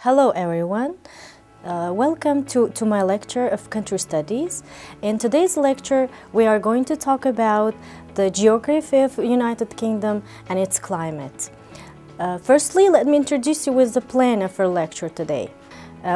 Hello everyone, welcome to my lecture of country studies. In today's lecture we are going to talk about the geography of United Kingdom and its climate. Firstly, let me introduce you with the plan of our lecture today.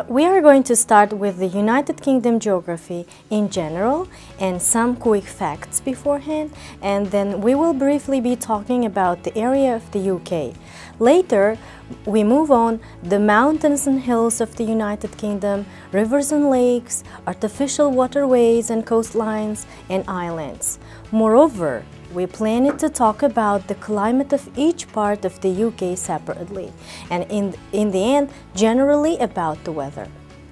We are going to start with the United Kingdom geography in general and some quick facts beforehand, and then we will briefly be talking about the area of the UK. Later, we move on the mountains and hills of the United Kingdom, rivers and lakes, artificial waterways and coastlines, and islands. Moreover, we plan to talk about the climate of each part of the UK separately, and in the end, generally about the weather.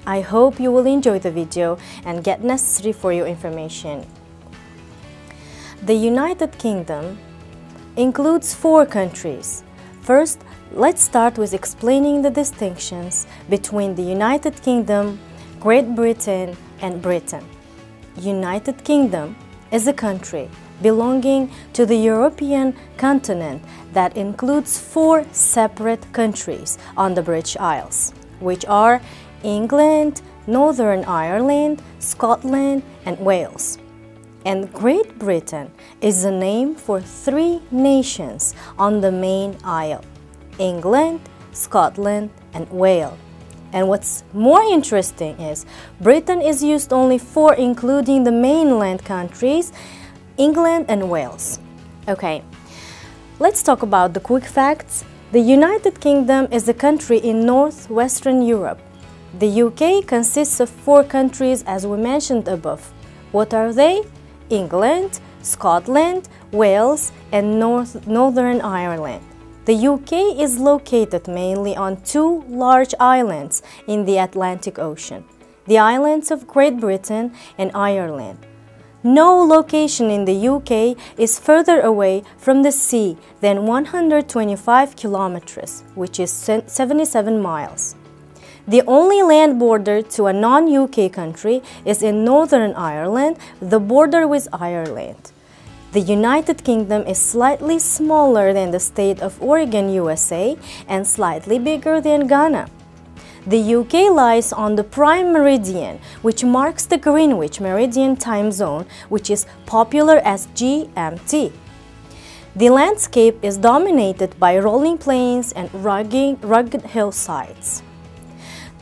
I hope you will enjoy the video and get necessary for your information. The United Kingdom includes 4 countries. First, let's start with explaining the distinctions between the United Kingdom, Great Britain, and Britain. United Kingdom is a country belonging to the European continent that includes 4 separate countries on the British Isles, which are England, Northern Ireland, Scotland, and Wales. And Great Britain is the name for 3 nations on the main isle: England, Scotland, and Wales. And what's more interesting is Britain is used only for including the mainland countries, England and Wales. Okay, let's talk about the quick facts. The United Kingdom is a country in northwestern Europe. The UK consists of 4 countries as we mentioned above. What are they? England, Scotland, Wales, and Northern Ireland. The UK is located mainly on 2 large islands in the Atlantic Ocean, the islands of Great Britain and Ireland. No location in the UK is further away from the sea than 125 kilometers, which is 77 miles. The only land border to a non-UK country is in Northern Ireland, the border with Ireland. The United Kingdom is slightly smaller than the state of Oregon, USA, and slightly bigger than Ghana. The UK lies on the prime meridian, which marks the Greenwich Meridian time zone, which is popular as GMT. The landscape is dominated by rolling plains and rugged hillsides.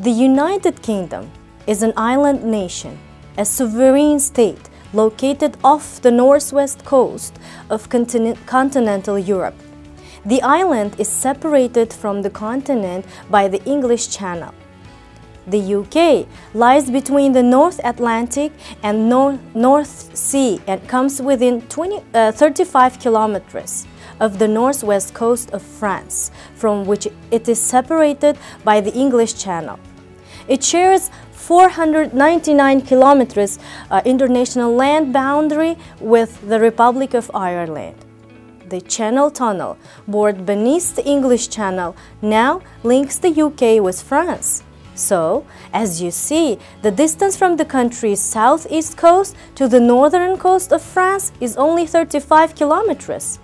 The United Kingdom is an island nation, a sovereign state located off the northwest coast of continental Europe. The island is separated from the continent by the English Channel. The UK lies between the North Atlantic and North Sea and comes within 35 kilometers of the northwest coast of France, from which it is separated by the English Channel. It shares 499 kilometers international land boundary with the Republic of Ireland. The Channel Tunnel, bored beneath the English Channel, now links the UK with France. So, as you see, the distance from the country's southeast coast to the northern coast of France is only 35 kilometers.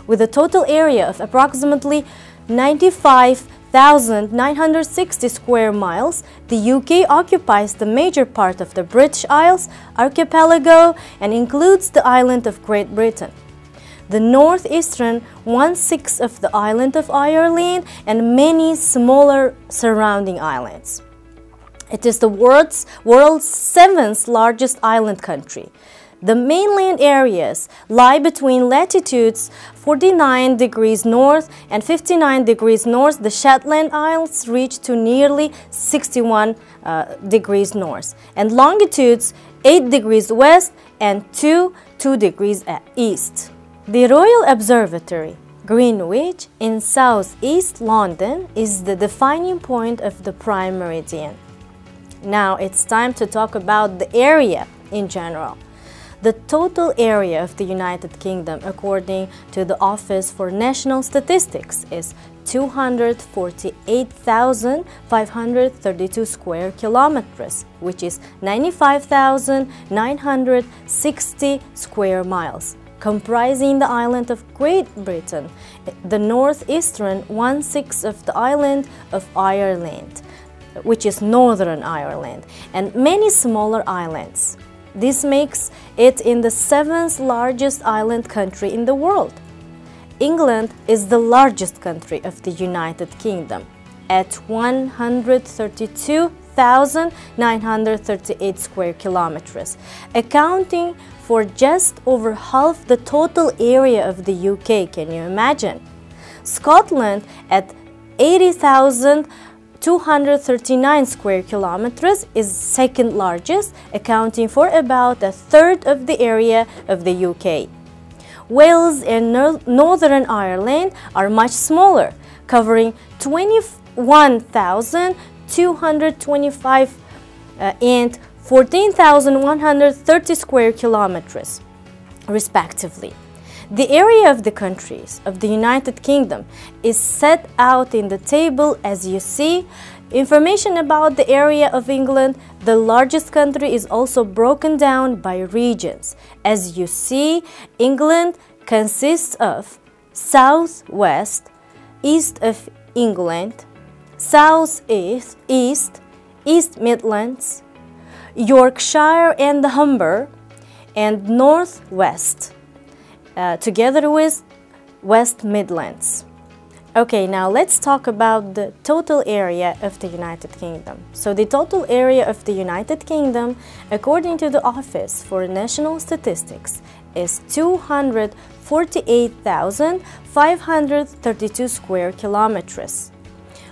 With a total area of approximately 95,960 square miles, the UK occupies the major part of the British Isles archipelago and includes the island of Great Britain, the northeastern 1/6 of the island of Ireland, and many smaller surrounding islands. It is the world's 7th largest island country. The mainland areas lie between latitudes 49 degrees north and 59 degrees north. The Shetland Isles reach to nearly 61 degrees north, and longitudes 8 degrees west and 2 degrees east. The Royal Observatory, Greenwich, in southeast London, is the defining point of the prime meridian. Now it's time to talk about the area in general. The total area of the United Kingdom, according to the Office for National Statistics, is 248,532 square kilometers, which is 95,960 square miles, comprising the island of Great Britain, the northeastern 1/6 of the island of Ireland, which is Northern Ireland, and many smaller islands. This makes it in the 7th largest island country in the world. England is the largest country of the United Kingdom at 132,938 square kilometers, accounting for just over half the total area of the UK. Can you imagine? Scotland at 80,239 square kilometers is second largest, accounting for about a third of the area of the UK. Wales and Northern Ireland are much smaller, covering 21,225 and 14,130 square kilometers, respectively. The area of the countries of the United Kingdom is set out in the table as you see. Information about the area of England, the largest country, is also broken down by regions. As you see, England consists of South-West, East of England, South-East, East Midlands, Yorkshire and the Humber, and North-West, together with West Midlands. Okay, now let's talk about the total area of the United Kingdom. So the total area of the United Kingdom, according to the Office for National Statistics, is 248,532 square kilometers,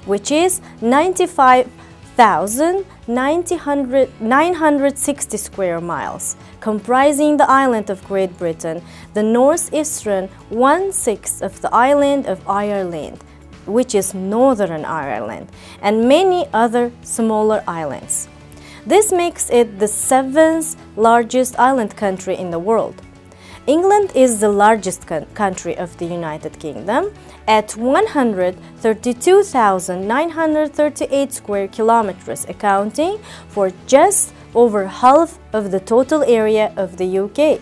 which is 95,960 square miles, comprising the island of Great Britain, the northeastern 1/6 of the island of Ireland, which is Northern Ireland, and many other smaller islands. This makes it the 7th largest island country in the world. England is the largest country of the United Kingdom at 132,938 square kilometers, accounting for just over half of the total area of the UK.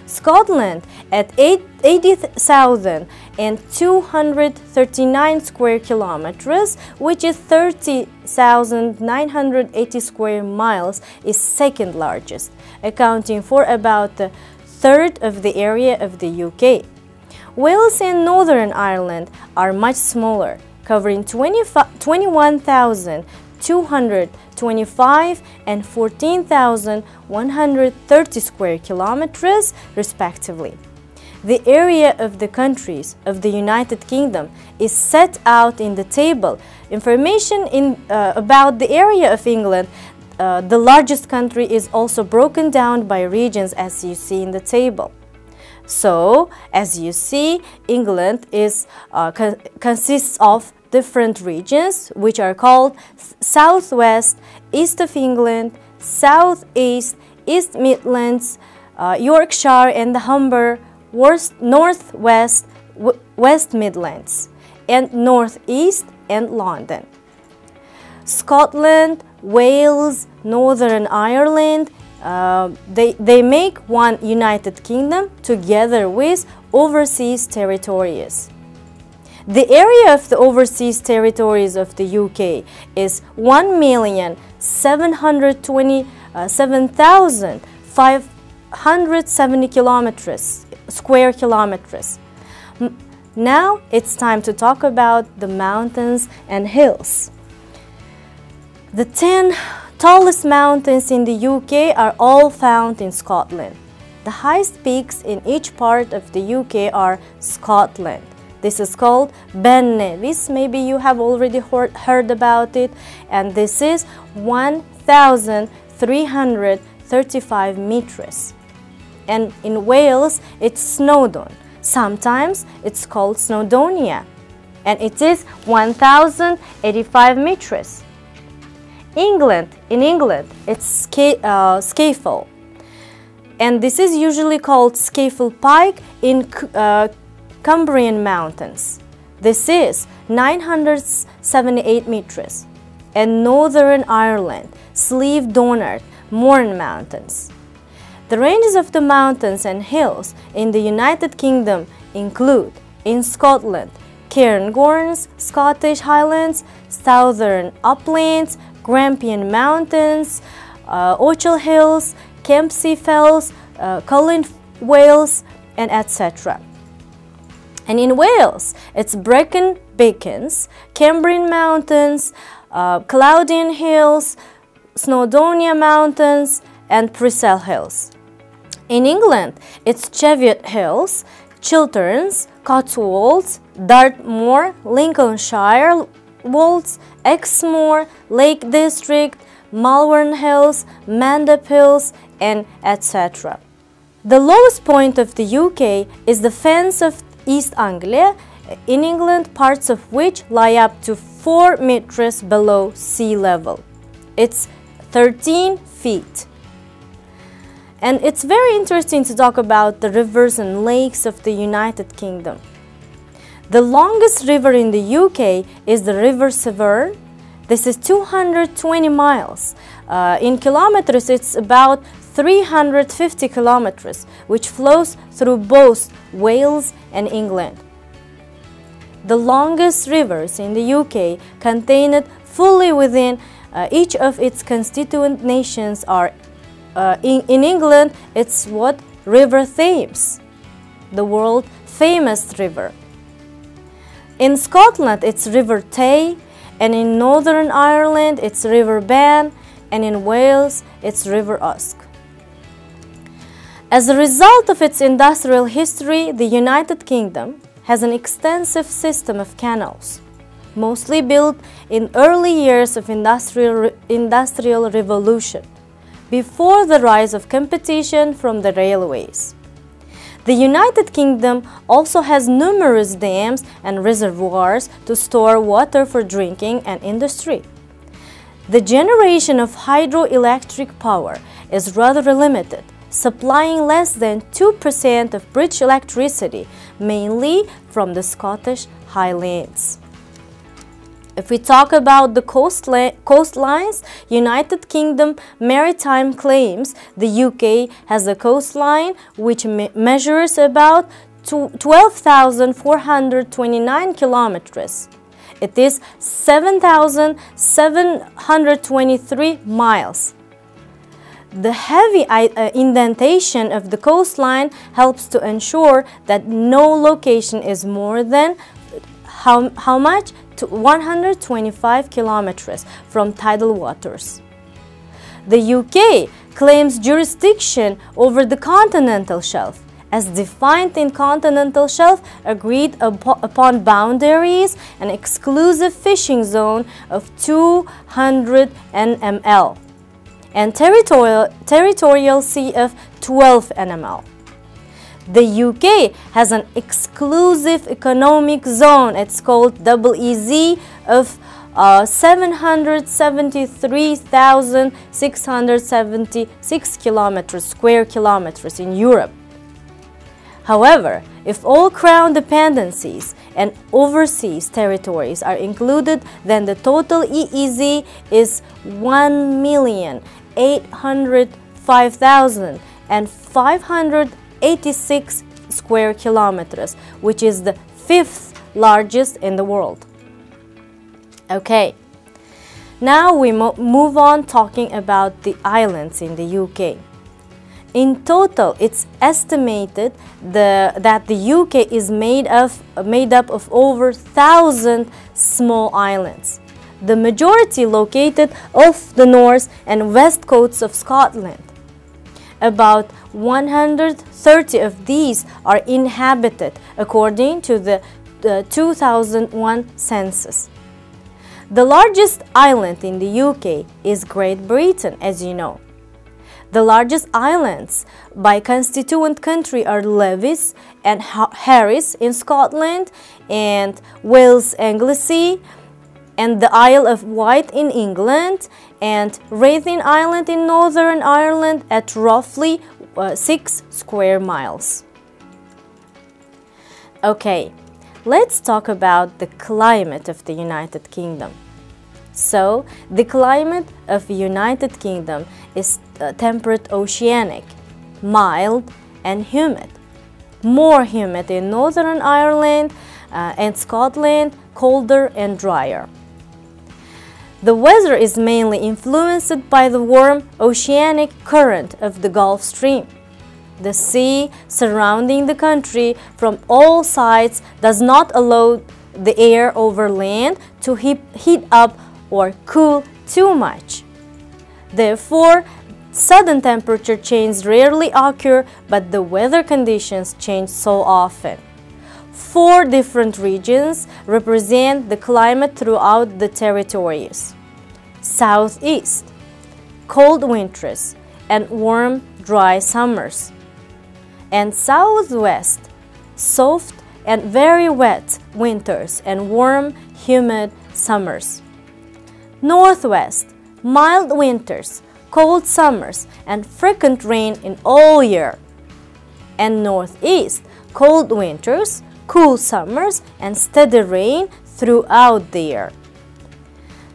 Scotland at 80,239 square kilometers, which is 30,980 square miles, is second largest, accounting for about a third of the area of the UK. Wales and Northern Ireland are much smaller, covering 21,225 and 14,130 square kilometers, respectively. The area of the countries of the United Kingdom is set out in the table. Information about the area of England, the largest country, is also broken down by regions as you see in the table. So, as you see, England consists of different regions, which are called South-West, East of England, South-East, East Midlands, Yorkshire and the Humber, North-West, West Midlands, and North-East and London. Scotland, Wales, Northern Ireland, they make one United Kingdom together with overseas territories. The area of the overseas territories of the UK is 1,727,570 square kilometers. Now it's time to talk about the mountains and hills. The 10 tallest mountains in the UK are all found in Scotland. The highest peaks in each part of the UK are Scotland. This is called Ben Nevis. Maybe you have already heard about it. And this is 1,335 meters. And in Wales, it's Snowdon. Sometimes it's called Snowdonia. And it is 1,085 meters. In England, it's Scafell. And this is usually called Scafell Pike in Cumbrian Mountains. This is 978 meters. And Northern Ireland, Slieve Donard, Mourne Mountains. The ranges of the mountains and hills in the United Kingdom include, in Scotland, Cairngorms, Scottish Highlands, Southern Uplands, Grampian Mountains, Ochil Hills, Kempsey Fells, Cullen Wales, and etc. And in Wales, it's Brecon Beacons, Cambrian Mountains, Cloudian Hills, Snowdonia Mountains, and Priscell Hills. In England, it's Cheviot Hills, Chilterns, Cotswolds, Dartmoor, Lincolnshire Wolds, Exmoor, Lake District, Malvern Hills, Mandip Hills, and etc. The lowest point of the UK is the Fens of East Anglia, in England, parts of which lie up to 4 meters below sea level. It's 13 feet. And it's very interesting to talk about the rivers and lakes of the United Kingdom. The longest river in the UK is the River Severn. This is 220 miles. In kilometers, it's about 350 kilometers, which flows through both Wales and England. The longest rivers in the UK, contained fully within each of its constituent nations, are in England, it's what? River Thames, the world famous river. In Scotland, it's River Tay, and in Northern Ireland, it's River Bann, and in Wales, it's River Usk. As a result of its industrial history, the United Kingdom has an extensive system of canals, mostly built in early years of industrial revolution, before the rise of competition from the railways. The United Kingdom also has numerous dams and reservoirs to store water for drinking and industry. The generation of hydroelectric power is rather limited, supplying less than 2% of British electricity, mainly from the Scottish Highlands. If we talk about the coastlines, United Kingdom Maritime claims the UK has a coastline which measures about 12,429 kilometers. It is 7,723 miles. The heavy indentation of the coastline helps to ensure that no location is more than how much? To 125 kilometers from tidal waters. The UK claims jurisdiction over the continental shelf, as defined in continental shelf, agreed upon boundaries, an exclusive fishing zone of 200 nml, and territorial sea of 12 nml. The UK has an exclusive economic zone, it's called EEZ, of 773,676 square kilometers in Europe. However, if all Crown dependencies and overseas territories are included, then the total EEZ is 1,805,586 square kilometers, which is the 5th largest in the world. Okay, now we move on talking about the islands in the UK. In total, it's estimated that the UK is made up of over 1,000 small islands, the majority located off the north and west coasts of Scotland. About 130 of these are inhabited according to the 2001 census. The largest island in the UK is Great Britain, as you know. The largest islands by constituent country are Lewis and Harris in Scotland, and Wales Anglesey, and the Isle of Wight in England, and Rathlin Island in Northern Ireland at roughly 6 square miles. Okay, let's talk about the climate of the United Kingdom. So, the climate of the United Kingdom is temperate oceanic, mild and humid. More humid in Northern Ireland, and Scotland colder and drier. The weather is mainly influenced by the warm oceanic current of the Gulf Stream. The sea surrounding the country from all sides does not allow the air over land to heat up or cool too much. Therefore, sudden temperature changes rarely occur, but the weather conditions change so often. 4 different regions represent the climate throughout the territories. Southeast, cold winters and warm, dry summers. And Southwest, soft and very wet winters and warm, humid summers. Northwest, mild winters, cold summers, and frequent rain in all year. And Northeast, cold winters, cool summers, and steady rain throughout the year.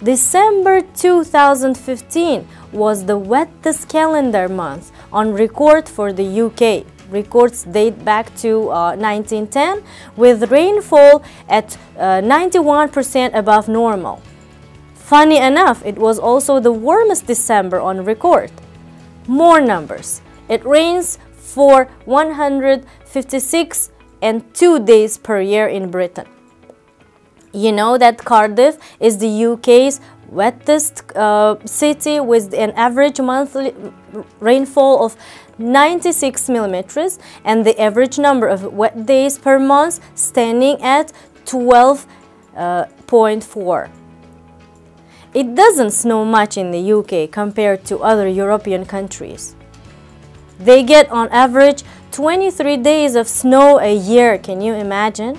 December 2015 was the wettest calendar month on record for the UK. Records date back to 1910, with rainfall at 91% above normal. Funny enough, it was also the warmest December on record. More numbers. It rains for 156 and 2 days per year in Britain. You know that Cardiff is the UK's wettest city, with an average monthly rainfall of 96 millimeters and the average number of wet days per month standing at 12.4. It doesn't snow much in the UK compared to other European countries. They get on average 23 days of snow a year. Can you imagine?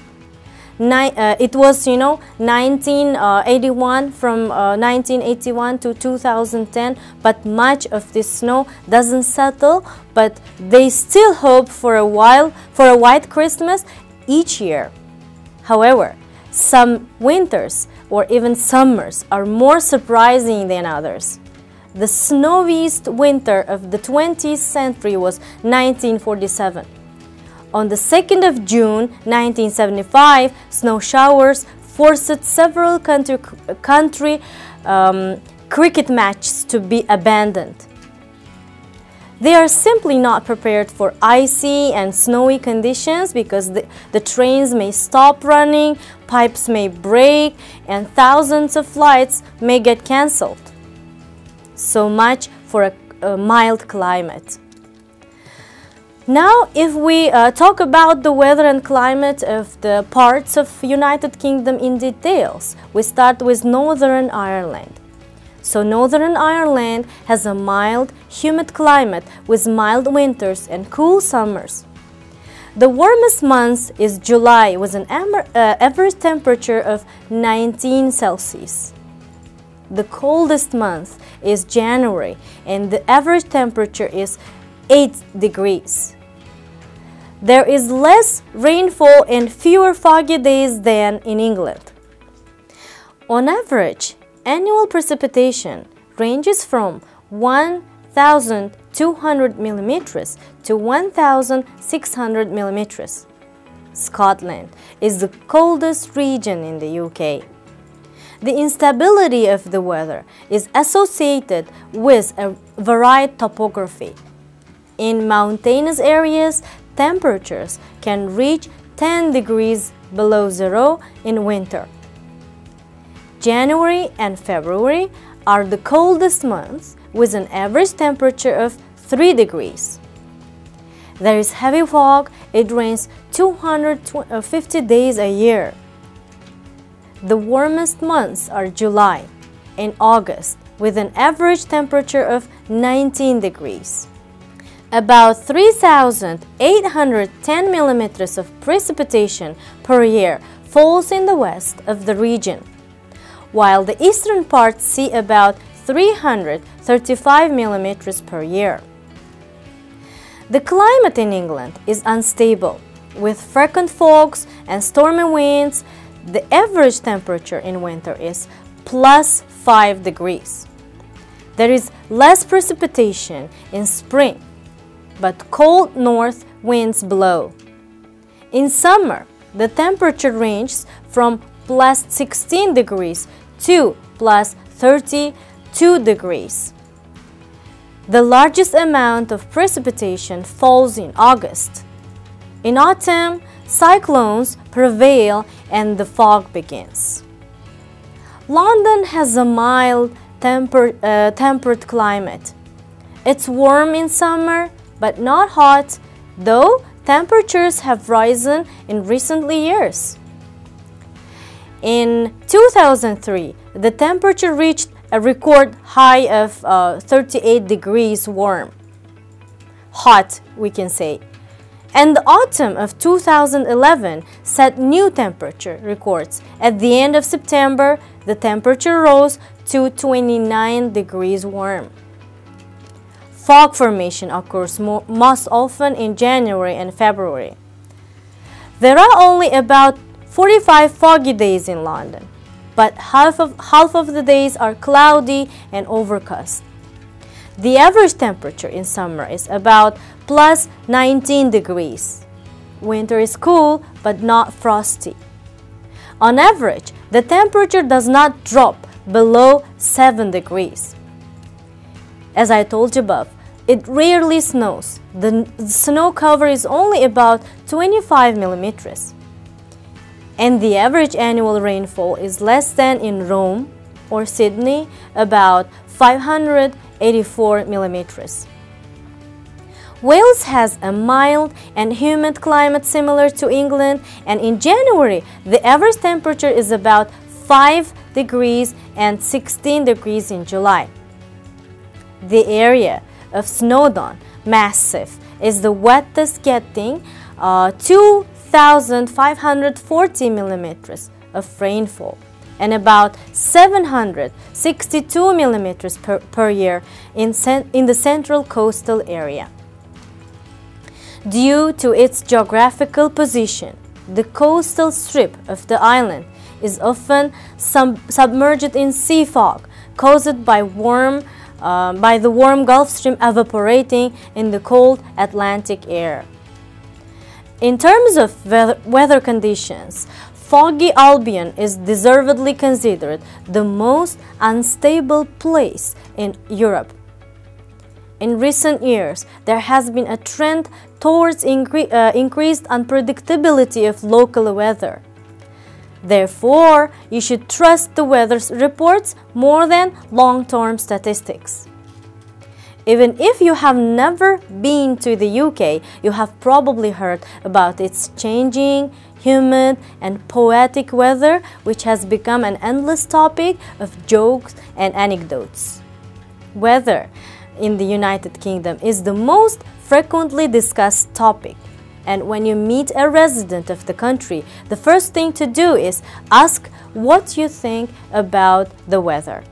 It was, 1981 from 1981 to 2010, but much of this snow doesn't settle, but they still hope for a white Christmas each year. However, some winters or even summers are more surprising than others. The snowiest winter of the 20th century was 1947. On the 2nd of June 1975, snow showers forced several country cricket matches to be abandoned. They are simply not prepared for icy and snowy conditions because the trains may stop running, pipes may break, and thousands of flights may get cancelled. So much for a mild climate. Now, if we talk about the weather and climate of the parts of United Kingdom in details, we start with Northern Ireland. So Northern Ireland has a mild, humid climate with mild winters and cool summers. The warmest month is July with an average temperature of 19 Celsius. The coldest month is January and the average temperature is 8 degrees. There is less rainfall and fewer foggy days than in England. On average, annual precipitation ranges from 1,200 millimeters to 1,600 millimeters. Scotland is the coldest region in the UK. The instability of the weather is associated with a varied topography. In mountainous areas, temperatures can reach 10 degrees below zero in winter. January and February are the coldest months with an average temperature of 3 degrees. There is heavy fog. It rains 250 days a year. The warmest months are July and August with an average temperature of 19 degrees. About 3,810 millimeters of precipitation per year falls in the west of the region, while the eastern parts see about 335 millimeters per year. The climate in England is unstable, with frequent fogs and stormy winds. The average temperature in winter is plus 5 degrees. There is less precipitation in spring, but cold north winds blow. In summer, the temperature ranges from plus 16 degrees to plus 32 degrees. The largest amount of precipitation falls in August. In autumn, cyclones prevail and the fog begins. London has a mild, temperate climate. It's warm in summer, but not hot, though temperatures have risen in recent years. In 2003, the temperature reached a record high of 38 degrees warm. Hot, we can say. And the autumn of 2011 set new temperature records. At the end of September, the temperature rose to 29 degrees warm. Fog formation occurs most often in January and February. There are only about 45 foggy days in London, but half of the days are cloudy and overcast. The average temperature in summer is about plus 19 degrees. Winter is cool but not frosty. On average, the temperature does not drop below 7 degrees. As I told you above, it rarely snows. The snow cover is only about 25 millimeters. And the average annual rainfall is less than in Rome or Sydney, about 584 millimeters. Wales has a mild and humid climate similar to England, and in January, the average temperature is about 5 degrees and 16 degrees in July. The area of Snowdon Massif is the wettest, getting 2,540 millimeters of rainfall and about 762 millimeters per year in the central coastal area. Due to its geographical position, the coastal strip of the island is often submerged in sea fog caused by the warm Gulf Stream evaporating in the cold Atlantic air. In terms of weather conditions, foggy Albion is deservedly considered the most unstable place in Europe. In recent years, there has been a trend towards increased unpredictability of local weather. Therefore, you should trust the weather reports more than long-term statistics. Even if you have never been to the UK, you have probably heard about its changing, humid and poetic weather, which has become an endless topic of jokes and anecdotes. Weather in the United Kingdom is the most frequently discussed topic. And when you meet a resident of the country, the first thing to do is ask what you think about the weather.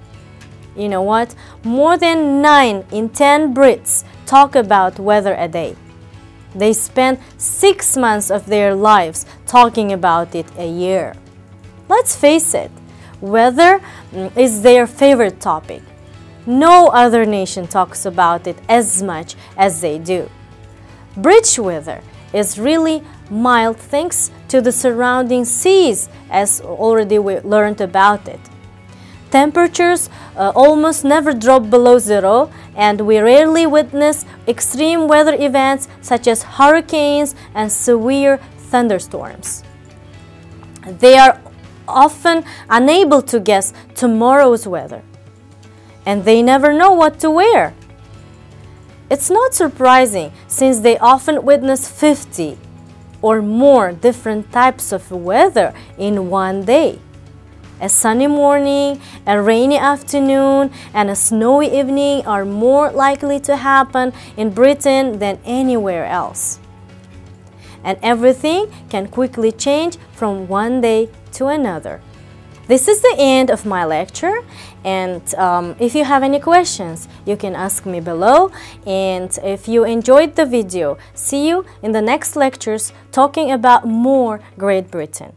You know what? More than 9 in 10 Brits talk about weather a day. They spend 6 months of their lives talking about it a year. Let's face it, weather is their favorite topic. No other nation talks about it as much as they do. British weather is really mild thanks to the surrounding seas, as already we learned about it. Temperatures almost never drop below zero, and we rarely witness extreme weather events such as hurricanes and severe thunderstorms. They are often unable to guess tomorrow's weather, and they never know what to wear. It's not surprising, since they often witness 50 or more different types of weather in one day. A sunny morning, a rainy afternoon, and a snowy evening are more likely to happen in Britain than anywhere else. And everything can quickly change from one day to another. This is the end of my lecture, and if you have any questions, you can ask me below. And if you enjoyed the video, see you in the next lectures talking about more Great Britain.